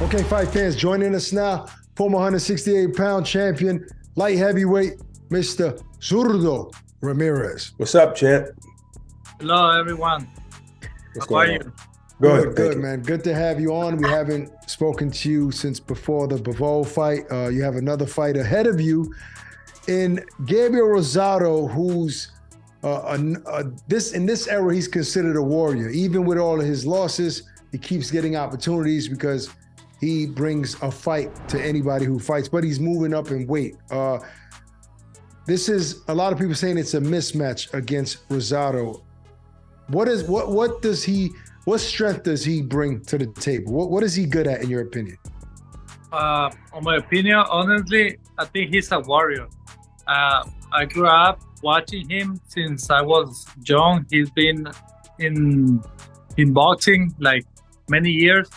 Okay, fight fans, joining us now, former 168-pound champion, light heavyweight, Mr. Zurdo Ramirez. What's up, champ? Hello, everyone. What's How are going you? on? Good, man. Good to have you on. We haven't spoken to you since before the Bivol fight. You have another fight ahead of you in Gabe Rosado, who's in this era, he's considered a warrior. Even with all of his losses, he keeps getting opportunities because he brings a fight to anybody who fights, but he's moving up in weight. This is a lot of people saying it's a mismatch against Rosado. What strength does he bring to the table? What is he good at, in your opinion? On my opinion, honestly, I think he's a warrior. I grew up watching him since I was young. He's been in boxing like many years,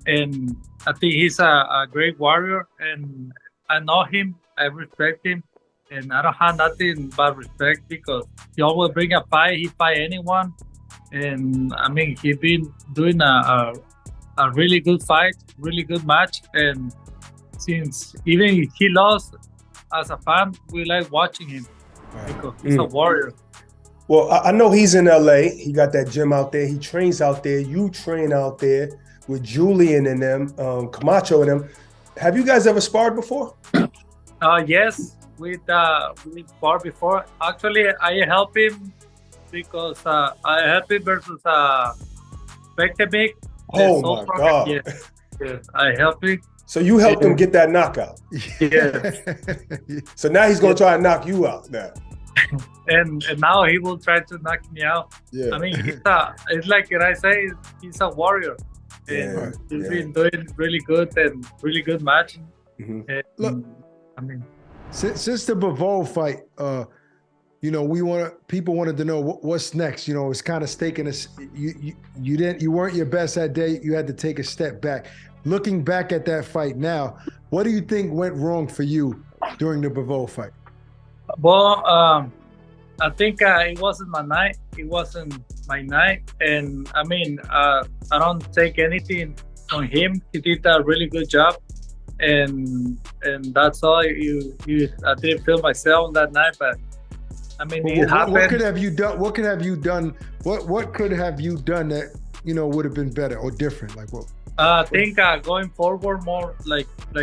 and I think he's a great warrior. And I know him, I respect him, and I don't have nothing but respect because he always bring a fight. He fight anyone, and I mean he's been doing a really good fight, really good match. And since even he lost, as a fan, we like watching him because he's a warrior. Well, I know he's in LA. He got that gym out there. He trains out there. You train out there with Julian and them, Camacho and them. Have you guys ever sparred before? Yes, we sparred before. Actually, I help him because I help him versus Bektemik. Oh my God! Yes, I help him. So you helped him get that knockout. Yeah. So now he's gonna try and knock you out now. And now he will try to knock me out. Yeah. I mean, it's like I say, he's a warrior. And he's been doing really good and really good match. Mm-hmm. And, Look, I mean, since the Bivol fight, people wanted to know what's next. You know, it's kind of taking us. You weren't your best that day. You had to take a step back. Looking back at that fight now, what do you think went wrong for you during the Bivol fight? well, I think it wasn't my night. It wasn't my night, and I mean, I don't take anything on him. He did a really good job, and that's all. I didn't feel myself that night, but I mean, it happened. What could have you done? What could have you done? What could have you done that would have been better or different? Like what? I think going forward more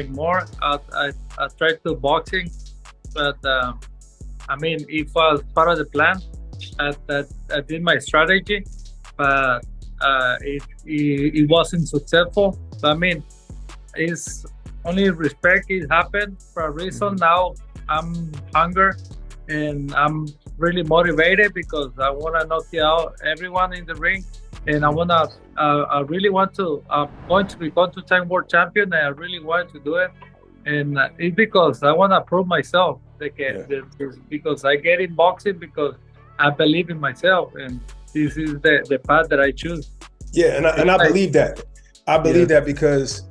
more. I tried to boxing, but I mean, it was part of the plan. I did my strategy, but it wasn't successful. But, I mean, it's only respect. It happened for a reason. Now I'm hungry and I'm really motivated because I want to knock out everyone in the ring. And I really want to. I'm going to become two-time world champion, and I really want to do it. And it's because I want to prove myself. Because I get in boxing because I believe in myself, and this is the path that I choose. Yeah, and I believe that. I believe that because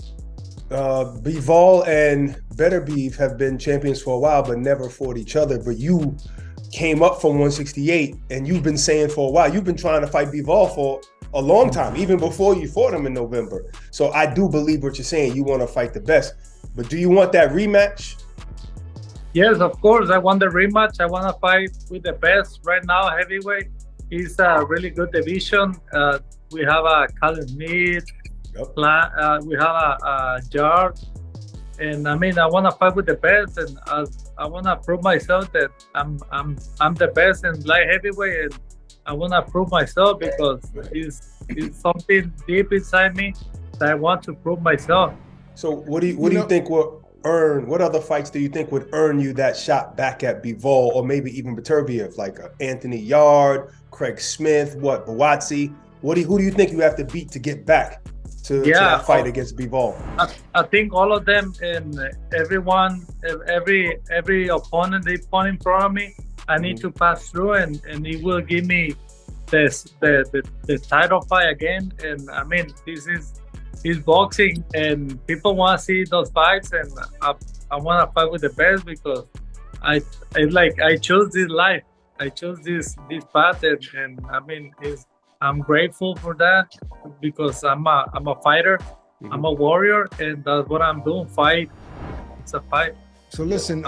Bivol and Better Beef have been champions for a while, but never fought each other. But you came up from 168, and you've been saying for a while, you've been trying to fight Bivol for a long time, even before you fought him in November. So I do believe what you're saying. You want to fight the best. But do you want that rematch? Yes, of course. I want the rematch. I want to fight with the best right now. Heavyweight is a really good division. We have a Callum Smith. Yep. We have a Jar. And I mean, I want to fight with the best, and I want to prove myself that I'm the best in light heavyweight, and I want to prove myself because it's something deep inside me that I want to prove myself. So what do you think will earn? What other fights do you think would earn you that shot back at Bivol, or maybe even Beterbiev, like Anthony Yard, Craig Smith, Bawatsi? Who do you think you have to beat to get back to that fight against Bivol? I think all of them and everyone, every opponent they put in front of me, I need to pass through, and it will give me the title fight again. And I mean, this is boxing, and people want to see those fights, and I want to fight with the best because I chose this life. I chose this path, and I mean, I'm grateful for that because I'm a fighter, I'm a warrior, and that's what I'm doing. Fight. It's a fight. So listen,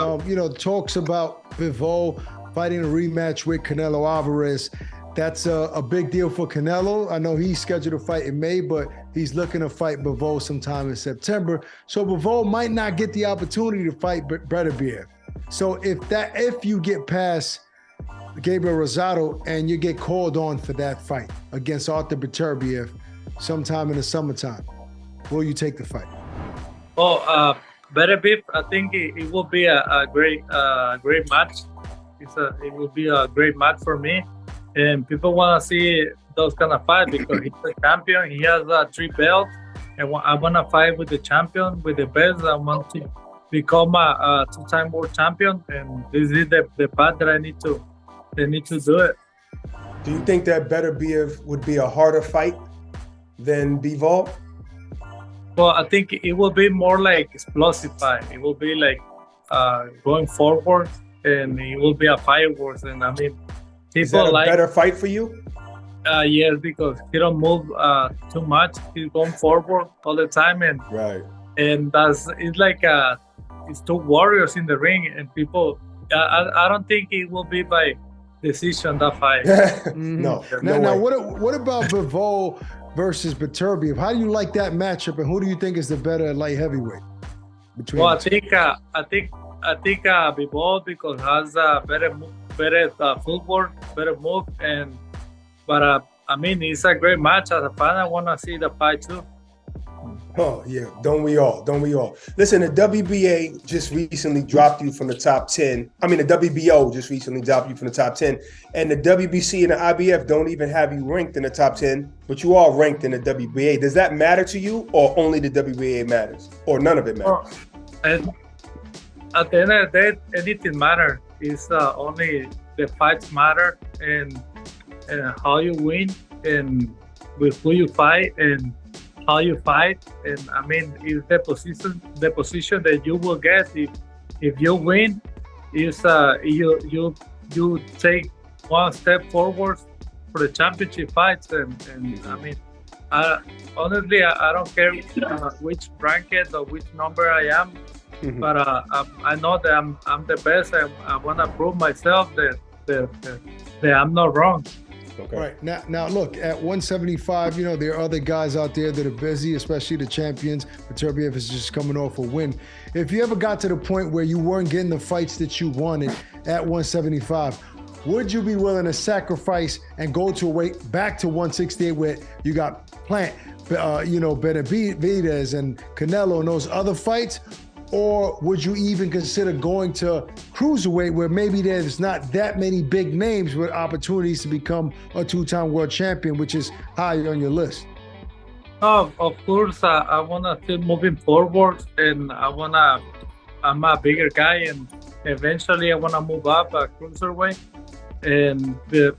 talks about Bivol fighting a rematch with Canelo Alvarez. That's a big deal for Canelo. I know he's scheduled to fight in May, but he's looking to fight Bivol sometime in September. So Bivol might not get the opportunity to fight Beterbiev. So if you get past Gabriel Rosado and you get called on for that fight against Arthur Beterbiev sometime in the summertime, will you take the fight? Oh, Beterbiev, I think it will be a great match. It will be a great match for me. And people want to see those kind of fights because he's a champion. He has 3 belts, and I want to fight with the champion, with the best. I want to become a 2-time world champion, and this is the path that I need to do it. Do you think that Beterbiev would be a harder fight than Bivol? Well, I think it will be more like explosive fight. It will be like going forward, and it will be a fireworks. And I mean, is that a better fight for you? Yes, because he don't move too much. He's going forward all the time, and it's like it's 2 warriors in the ring, and people. I don't think it will be by decision that fight. No. Now, what about Bivol versus Beterbiev? How do you like that matchup, and who do you think is the better light heavyweight? Well, I think Bivol because has a better footwork, better move, but I mean, it's a great match. As a fan, I want to see the fight too. Oh yeah, don't we all? Listen, the WBA just recently dropped you from the top 10. I mean, the WBO just recently dropped you from the top 10, and the WBC and the IBF don't even have you ranked in the top 10, but you are ranked in the WBA. Does that matter to you, or only the WBA matters, or none of it matters? And at the end of the day, anything matters. It's only the fights matter, and how you win, and with who you fight, and how you fight. And I mean, it's the position that you will get if you win. Is you take one step forward for the championship fights, and I mean, honestly, I don't care which bracket or which number I am. But I know that I'm the best. I want to prove myself that I'm not wrong. Okay. Right. Now look, at 175, there are other guys out there that are busy, especially the champions. Beterbiev is just coming off a win. If you ever got to the point where you weren't getting the fights that you wanted at 175, would you be willing to sacrifice and go to a weight back to 168 where you got Plant, Benavidez and Canelo and those other fights? Or would you even consider going to cruiserweight where maybe there's not that many big names with opportunities to become a 2-time world champion, which is high on your list? Of course, I want to keep moving forward, and I'm a bigger guy, and eventually I want to move up a cruiserweight.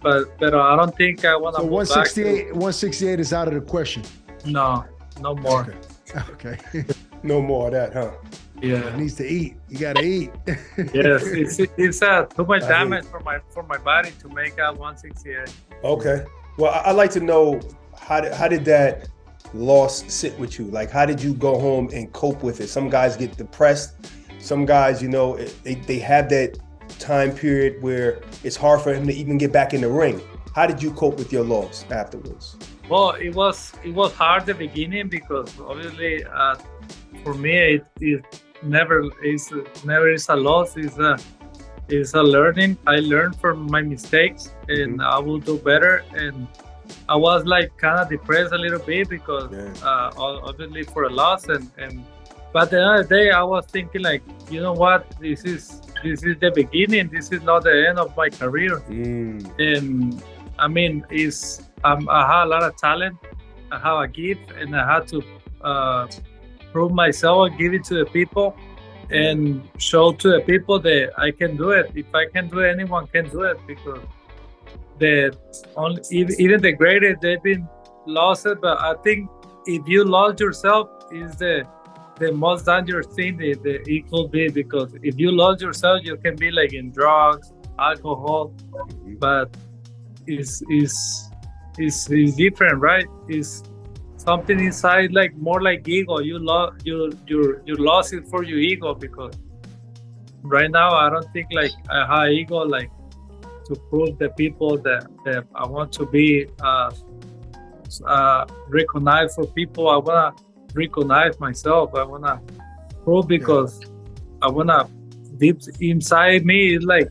But I don't think I want to move 168, 168 is out of the question. No more. Okay. No more of that, huh? Yeah, it needs to eat. You gotta eat. Yes, it's too much damage for my body to make 168. Okay. Well, I'd like to know how did that loss sit with you? Like, how did you go home and cope with it? Some guys get depressed. Some guys, they have that time period where it's hard for him to even get back in the ring. How did you cope with your loss afterwards? Well, it was hard at the beginning because obviously for me it never is a loss. It's a learning. I learned from my mistakes, and I will do better. And I was like kind of depressed a little bit because obviously for a loss, but at the end of the day I was thinking like, you know what, this is the beginning. This is not the end of my career. And I mean, I have a lot of talent. I have a gift, and I had to prove myself and give it to the people and show to the people that I can do it. If I can do it, anyone can do it, because even the greatest, they've been lost. But I think if you lost yourself is the most dangerous thing that it could be, because if you lost yourself, you can be like in drugs, alcohol, but it's different, right? It's something inside, like more like ego. You lost it for your ego, because right now I don't think like I have ego like to prove the people that I want to be recognized for people. I wanna recognize myself. I wanna prove, because I wanna, deep inside me, it's like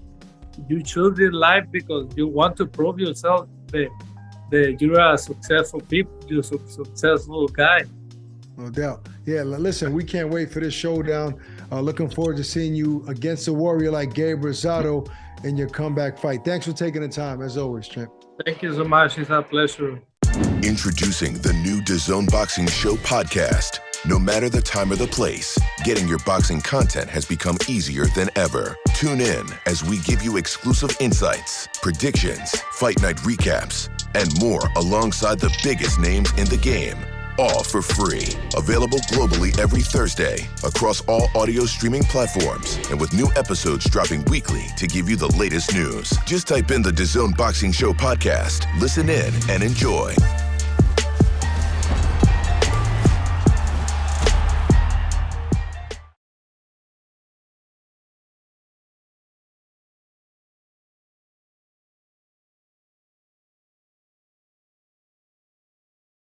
you choose this life because you want to prove yourself that you're a successful people, you're a successful guy. No doubt. Yeah, listen, we can't wait for this showdown. Looking forward to seeing you against a warrior like Gabe Rosado in your comeback fight. Thanks for taking the time, as always, champ. Thank you so much. It's a pleasure. Introducing the new DAZN Boxing Show podcast. No matter the time or the place, getting your boxing content has become easier than ever. Tune in as we give you exclusive insights, predictions, fight night recaps, and more alongside the biggest names in the game. All for free. Available globally every Thursday across all audio streaming platforms, and with new episodes dropping weekly to give you the latest news. Just type in the DAZN Boxing Show podcast, listen in, and enjoy.